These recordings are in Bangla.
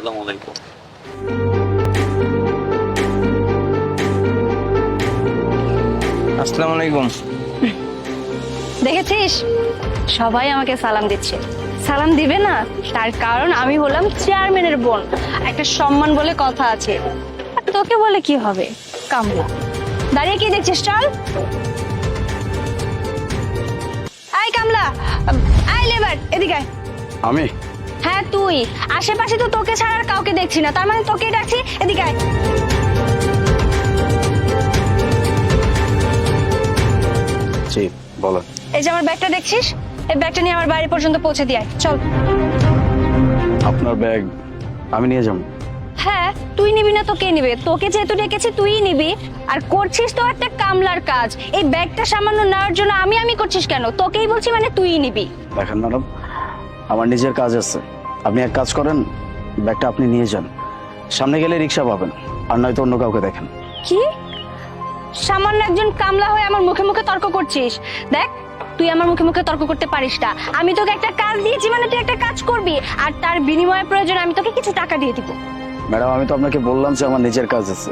আসসালামু আলাইকুম। আসসালামু আলাইকুম। দেখেছিস সবাই আমাকে সালাম দিচ্ছে। সালাম দিবে না তার কারণ আমি হলাম চেয়ারম্যানের বোন, একটা সম্মান বলে কথা আছে। আর তোকে বলে কি হবে, কামলা। দাঁড়িয়ে কি দেখছিস, চল। আয় কামলা, আয় লেবার, এদিকে আয়। আমি হ্যাঁ তুই, আশেপাশে তো তোকে ছাড়া আর কাউকে দেখছি না, তার মানে তোকেই ডাকছি, এদিকে আয়। জি বলেন। এই যে আমার ব্যাগটা দেখছিস, এই ব্যাগটা নিয়ে আমার বাড়ি পর্যন্ত পৌঁছে দিয়ে আয়, চল। আপনার ব্যাগ আমি নিয়ে যাব? হ্যাঁ তুই নিবি না তো কে নিবে? তোকে যেহেতু ডেকেছি তুইই নিবি। আর করছিস তো একটা কামলার কাজ, এই ব্যাগটা সামান্য নেওয়ার জন্য আমি করছিস কেন? তোকেই বলছি, মানে তুইই নিবি। দেখেন ম্যাডাম, আমার নিজের কাজ আছে। আপনি এক কাজ করেন, ব্যাগটা আপনি নিয়ে যান। সামনে গেলে রিক্সা পাবেন, আর নয়তো অন্য কাউকে দেখেন। কি সামান্য একজন কামলা হয়ে আমার মুখে মুখে তর্ক করছিস? দেখ তুই আমার মুখে মুখে তর্ক করতে পারিস না। আমি তোকে একটা কাজ দিয়েছি, মানে তুই একটা কাজ করবি, আর তার বিনিময়ে প্রয়োজন আমি তোকে কিছু টাকা দিয়ে দিব। ম্যাডাম আমি তো আপনাকে বললাম যে আমার নিজের কাজ আছে।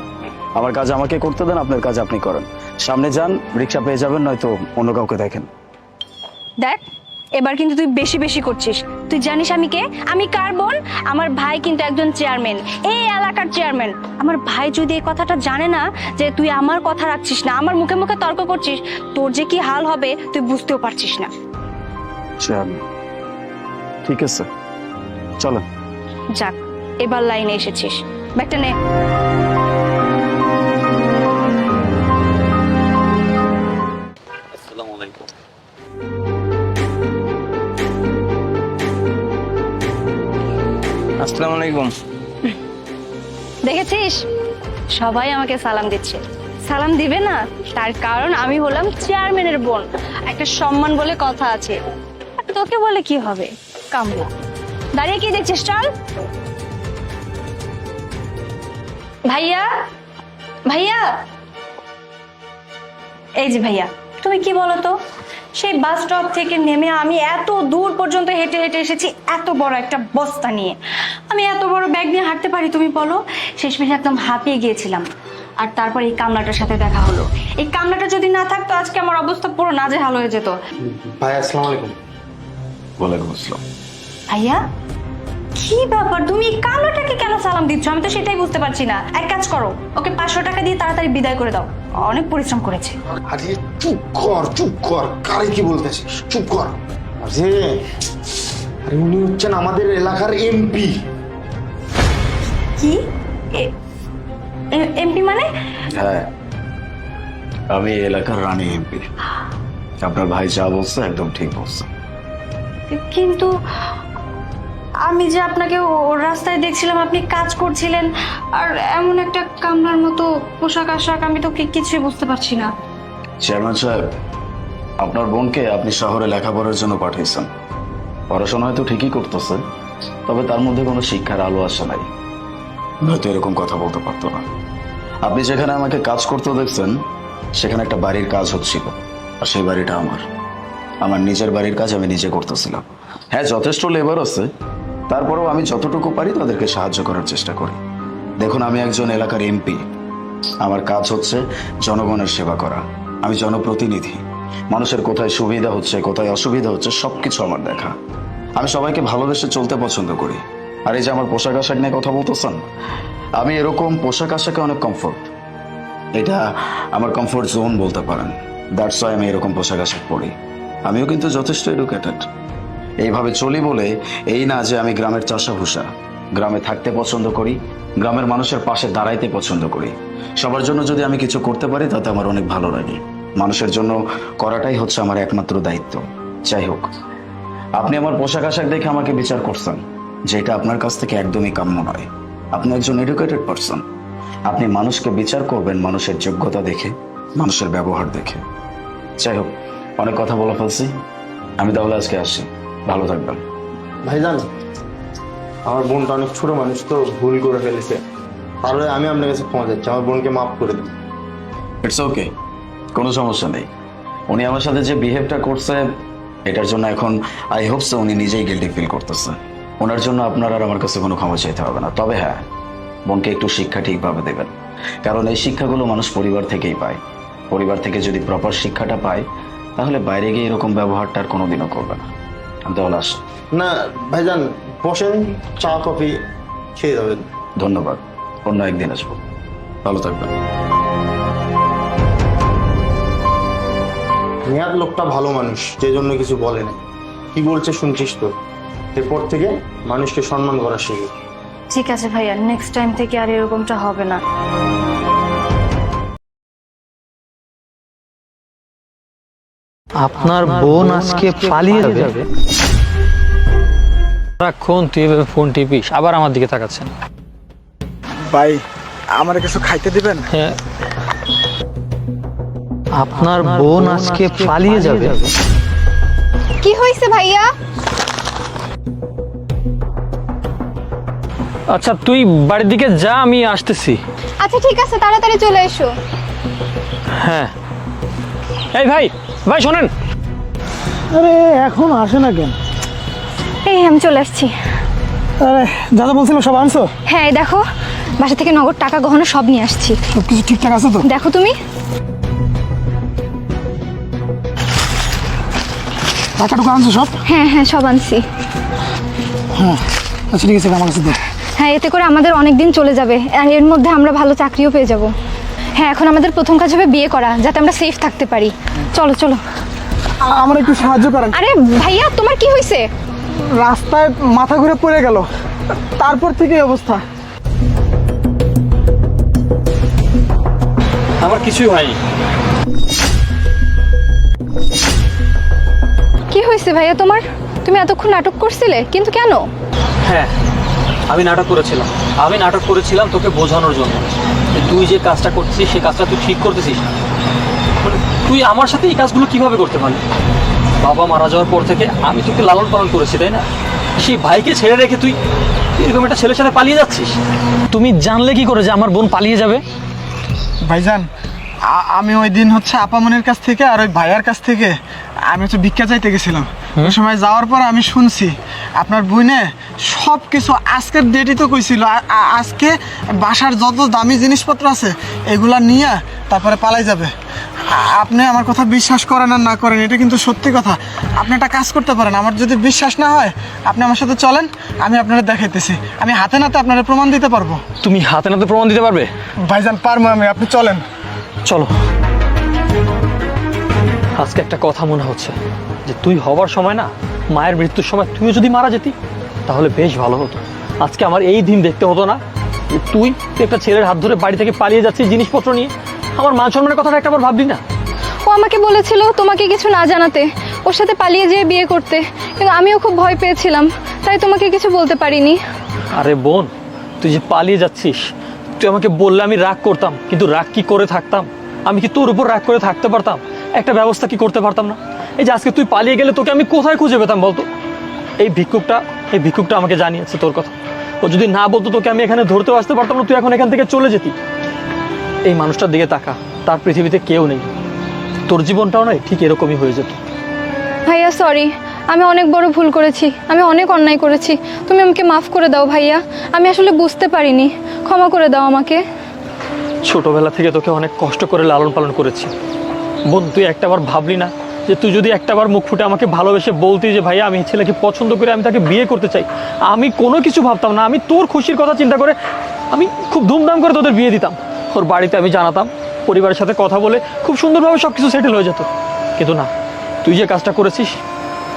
আমার কাজ আমাকে করতে দেন, আপনার কাজ আপনি করেন। সামনে যান, রিক্সা পেয়ে যাবেন, নয়তো অন্য কাউকে দেখেন। দেখ এবার কিন্তু তুই বেশি বেশি করছিস। তুই জানিস আমি কে? আমি কার বোন? আমার ভাই কিন্তু একজন চেয়ারম্যান, এই এলাকার চেয়ারম্যান। আমার ভাই যদি এই কথাটা জানে না যে তুই আমার কথা রাখছিস না, আমার মুখে মুখে তর্ক করছিস, তোর যে কি হাল হবে তুই বুঝতেও পারছিস না। ঠিক আছে, চলেন। যাক এবার লাইনে এসেছিস, ব্যাগটা নে। আসসালামু আলাইকুম। আসসালামু আলাইকুম। দেখেছিস সবাই আমাকে সালাম দিচ্ছে। সালাম দিবে না তার কারণ আমি হলাম চেয়ারম্যানের বোন, একটা সম্মান বলে কথা আছে। আর তোকে বলে কি হবে, কামলা। দাঁড়িয়ে কি দেখছিস, চল। ভাইয়া, ভাইয়া, এই যে ভাইয়া, তুমি কি বলো তো, সেই বাস স্টপ থেকে নেমে আমি এত দূর পর্যন্ত হেঁটে হেঁটে এসেছি এত বড় একটা বস্তা নিয়ে। আমি এত বড় ব্যাগ নিয়ে হাঁটতে পারি তুমি বলো? শেষমেশ একদম হাঁপিয়ে গিয়েছিলাম। আর তারপর এই কামলাটার সাথে দেখা হলো। এই কামলাটা যদি না থাকতো আজকে আমার অবস্থা পুরো নাজেহাল হয়ে যেত। ভাই আসসালামু আলাইকুম। ওয়ালাইকুম আসসালাম। ভাইয়া কি ব্যাপার, তুমি এই কামলাটাকে কেন সালাম দিচ্ছ? আমি তো সেটাই বুঝতে পারছি না। এক কাজ করো, ওকে 500 টাকা দিয়ে তাড়াতাড়ি বিদায় করে দাও, অনেক পরিশ্রম করেছে। আরে চুপ কর, কারে কি বলতেছিস? চুপ কর। আরে উনি হচ্ছেন আমাদের এলাকার এমপি। কি এমপি মানে? হ্যাঁ, আমি এলাকার রানী এমপি। আপনার ভাই যা বলছে একদম ঠিক বলছে। কিন্তু আমি যে আপনাকে ওর রাস্তায় দেখছিলাম, আপনি কাজ করছিলেন, আর এমন একটা কামলার মতো পোশাক আশাক, আমি তো কিছুই বুঝতে পারছি না। চেয়ারম্যান সাহেব, আপনার বোনকে আপনি শহরে লেখাপড়ার জন্য পাঠিয়েছেন। পড়াশোনা হয়তো ঠিকই করতেছে, তবে তার মধ্যে কোনো শিক্ষার আলো আসে নাই, হয়তো এরকম কথা বলতে পারতো না। আপনি যেখানে আমাকে কাজ করতে দেখছেন সেখানে একটা বাড়ির কাজ হচ্ছিল, আর সেই বাড়িটা আমার নিজের বাড়ির কাজ আমি নিজে করতেছিলাম। হ্যাঁ, যথেষ্ট লেবার আছে, তারপরেও আমি যতটুকু পারি তাদেরকে সাহায্য করার চেষ্টা করি। দেখুন, আমি একজন এলাকার এমপি, আমার কাজ হচ্ছে জনগণের সেবা করা। আমি জনপ্রতিনিধি। মানুষের কোথায় সুবিধা হচ্ছে, কোথায় অসুবিধা হচ্ছে, সবকিছু আমার দেখা। আমি সবাইকে ভালোবেসে চলতে পছন্দ করি। আর এই যে আমার পোশাক আশাক নিয়ে কথা বলতেছেন, আমি এরকম পোশাক আশাকে অনেক কমফোর্ট, এটা আমার কমফোর্ট জোন বলতে পারেন। দ্যাটস ওয়াই আমি এরকম পোশাক আশাক পরি। আমিও কিন্তু যথেষ্ট এডুকেটেড। এইভাবে চলি বলে এই না যে আমি গ্রামের চাষাভুষা। গ্রামে থাকতে পছন্দ করি, গ্রামের মানুষের পাশে দাঁড়াইতে পছন্দ করি। সবার জন্য যদি আমি কিছু করতে পারি তাতে আমার অনেক ভালো লাগে। মানুষের জন্য করাটাই হচ্ছে আমার একমাত্র দায়িত্ব। যাই হোক, আপনি আমার পোশাক আশাক দেখে আমাকে বিচার করছেন, যেটা আপনার কাছ থেকে একদমই কাম্য নয়। আপনি একজন এডুকেটেড পারসন। আপনি মানুষকে বিচার করবেন মানুষের যোগ্যতা দেখে, মানুষের ব্যবহার দেখে। যাই হোক, অনেক কথা বলে ফেলছি, আমি তাহলে আজকে আসি। ভালো থাকবেন। ভাইজান, আমার বোনটা অনেক ছোট মানুষ, তো ভুল করে ফেলেছে। তাহলে আমি আপনার কাছে ক্ষমা চাচ্ছি, আমার বোনকে মাফ করে দিন। ইটস ওকে, কোনো সমস্যা নেই। উনি আমার সাথে যে বিহেভটা করছে এটার জন্য এখন আই হোপ সো উনি নিজেই গিল্টি ফিল করতেছে। ওনার জন্য আপনার আর আমার কাছে কোনো ক্ষমা চাইতে হবে না। তবে হ্যাঁ, বোনকে একটু শিক্ষা ঠিকভাবে দেবেন, কারণ এই শিক্ষাগুলো মানুষ পরিবার থেকেই পায়। পরিবার থেকে যদি প্রপার শিক্ষাটা পায়, তাহলে বাইরে গিয়ে এরকম ব্যবহারটা আর কোনোদিনও করবে না। আমি তাহলে আসি। না ভাইজান, বসেন, চা কফি খেয়ে যাবেন। ধন্যবাদ, অন্য একদিন আসবো। ভালো থাকবেন। নিহাত লোকটা ভালো মানুষ, যে জন্য কিছু বলে না। কি বলছে শুনছিস তো? এরপর থেকে মানুষকে সম্মান করা শিখে। ঠিক আছে ভাইয়া, নেক্সট টাইম থেকে আর এরকমটা হবে না। আপনার বোন আজকে পালিয়ে যাবে? সারাক্ষণ তুই এভাবে ফোন টিপিস, আবার আমার দিকে তাকাচ্ছেন। ভাই, আমার কিছু খাইতে দিবেন? হ্যাঁ, আপনার বোন আজকে পালিয়ে যাবে? কি হয়েছে ভাইয়া? আচ্ছা তুই বাড়ির দিকে যা, আমি আসতেছি। আচ্ছা ঠিক আছে, তাড়াতাড়ি চলে এসো। হ্যাঁ, এই ভাই ভাই শোনেন। আরে এখন আসে না কেন? এই আমি চলে আসছি। আরে যা যা বলছিলাম সব আনছো? হ্যাঁ এই দেখো, বাসা থেকে নগদ টাকা গহনা সব নিয়ে আসছি। সব কিছু ঠিকঠাক আছে তো? দেখো তুমি। টাকাটুকু আনছো সব? হ্যাঁ হ্যাঁ সব আনছি। হ্যাঁ আচ্ছা ঠিক আছে, আমার কাছে দে। হ্যাঁ, এতে করে আমাদের অনেক দিন চলে যাবে, আর এর মধ্যে আমরা ভালো চাকরিও পেয়ে যাব। হ্যাঁ, এখন আমাদের প্রথম কাজ হবে বিয়ে করা, যাতে আমরা সেফ থাকতে পারি। চলো চলো। আমার একটু সাহায্য করেন। আরে ভাইয়া, তোমার কি হয়েছে? রাস্তায় মাথা ঘুরে পড়ে গেল, তারপর থেকে এই অবস্থা। আমার কিছুই হয়নি। কি হয়েছে ভাইয়া তোমার? তুমি এতক্ষণ নাটক করছিলে, কিন্তু কেন? হ্যাঁ, আমি নাটক করেছিলাম তোকে বোঝানোর জন্য যে তুই যে কাজটা করছিস সেই কাজটা তুই ঠিক করতেছিস না। মানে তুই আমার সাথে এই কাজগুলো কিভাবে করতে পারলি? বাবা মারা যাওয়ার পর থেকে আমি তোকে লালন পালন করেছি, তাই না? সেই ভাইকে ছেড়ে রেখে তুই এরকম একটা ছেলের সাথে পালিয়ে যাচ্ছিস। তুমি জানলে কি করে যে আমার বোন পালিয়ে যাবে? ভাইজান, আমি ওই দিন আপামনির কাছ থেকে আর ওই ভাইয়ার কাছ থেকে আমি ভিক্ষা চাইতে গেছিলাম। ওই সময় যাওয়ার পর আমি শুনছি আপনার বোনে সব কিছু আজকের ডেটই তো কইছিল, আজকে বাসার যত দামি জিনিসপত্র আছে এগুলা নিয়ে তারপরে পালাই যাবে। আপনি আমার কথা বিশ্বাস করেন আর না করেন, এটা কিন্তু সত্যি কথা। আপনি একটা কাজ করতে পারেন, আমার যদি বিশ্বাস না হয় আপনি আমার সাথে চলেন, আমি আপনারা দেখাইতেছি। আমি হাতে নাতে আপনারা প্রমাণ দিতে পারবো। তুমি হাতে নাতে প্রমাণ দিতে পারবে? ভাইজান পারবো আমি, আপনি চলেন। চলো। আজকে একটা কথা মনে হচ্ছে যে তুই হবার সময় না, মায়ের মৃত্যুর সময় তুইও যদি মারা যেতি তাহলে বেশ ভালো হতো। আজকে আমার এই দিন দেখতে হতো না যে তুই একটা ছেলের হাত ধরে বাড়ি থেকে পালিয়ে যাচ্ছিস জিনিসপত্র নিয়ে। আমার মান সম্মানের কথাটা একটাবার ভাবলি না? ও আমাকে বলেছিল তোমাকে কিছু না জানাতে, ওর সাথে পালিয়ে যেয়ে বিয়ে করতে, কিন্তু আমিও খুব ভয় পেয়েছিলাম, তাই তোমাকে কিছু বলতে পারিনি। আরে বোন, তুই যে পালিয়ে যাচ্ছিস, তুই আমাকে বললে আমি রাগ করতাম, কিন্তু রাগ কি করে থাকতাম? আমি কি তোর উপর রাগ করে থাকতে পারতাম? একটা ব্যবস্থা কি করতে পারতাম না? এই যে আজকে তুই পালিয়ে গেলে তোকে আমি কোথায় খুঁজে পেতাম বলতো? এই ভিক্ষুকটা আমাকে জানিয়েছে তোর কথা। ও যদি না বলতো তোকে আমি এখানে ধরতেও আসতে পারতাম না, তুই এখন এখান থেকে চলে যেতি। এই মানুষটার দিকে তাকা, তার পৃথিবীতে কেউ নেই। তোর জীবনটাও নয় ঠিক এরকমই হয়ে যেত। ভাইয়া সরি, আমি অনেক বড় ভুল করেছি, আমি অনেক অন্যায় করেছি। তুমি আমাকে মাফ করে দাও ভাইয়া, আমি আসলে বুঝতে পারিনি, ক্ষমা করে দাও আমাকে। ছোটবেলা থেকে তোকে অনেক কষ্ট করে লালন পালন করেছি বোন, তুই একটাবার ভাবলি না যে তুই যদি একটাবার মুখ ফুটে আমাকে ভালোবেসে বলতি যে ভাইয়া আমি এই ছেলেকে পছন্দ করে আমি তাকে বিয়ে করতে চাই, আমি কোনো কিছু ভাবতাম না। আমি তোর খুশির কথা চিন্তা করে আমি খুব ধুমধাম করে তোদের বিয়ে দিতাম। ওর বাড়িতে আমি জানাতাম, পরিবারের সাথে কথা বলে খুব সুন্দরভাবে সব কিছু সেটেল হয়ে যেত। কিন্তু না, তুই যে কাজটা করেছিস,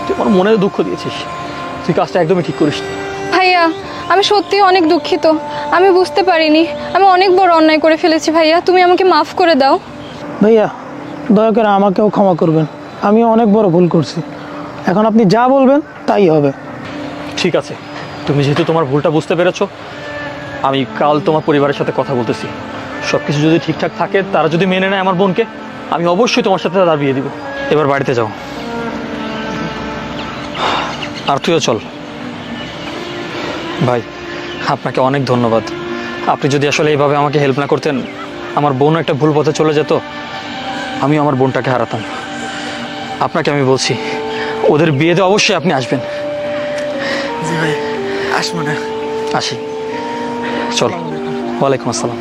তুই আমার মনে দুঃখ দিয়েছিস। তুই কাজটা একদমই ঠিক করিস। ভাইয়া আমি সত্যি অনেক দুঃখিত, আমি বুঝতে পারিনি, আমি অনেক বড় অন্যায় করে ফেলেছি ভাইয়া, তুমি আমাকে মাফ করে দাও। ভাইয়া দয়া করে আমাকেও ক্ষমা করবেন, আমি অনেক বড় ভুল করছি। এখন আপনি যা বলবেন তাই হবে। ঠিক আছে, তুমি যেহেতু তোমার ভুলটা বুঝতে পেরেছো, আমি কাল তোমার পরিবারের সাথে কথা বলতেছি। সব কিছু যদি ঠিকঠাক থাকে, তারা যদি মেনে নেয় আমার বোনকে, আমি অবশ্যই তোমার সাথে তার বিয়ে দিব। এবার বাড়িতে যাও, আর তুইও চল। ভাই আপনাকে অনেক ধন্যবাদ। আপনি যদি আসলে এইভাবে আমাকে হেল্প না করতেন, আমার বোনও একটা ভুল পথে চলে যেত, আমিও আমার বোনটাকে হারাতাম। আপনাকে আমি বলছি, ওদের বিয়েতে অবশ্যই আপনি আসবেন। জি ভাই। আসবো না। আসি, চল। ওয়ালাইকুম আসসালাম।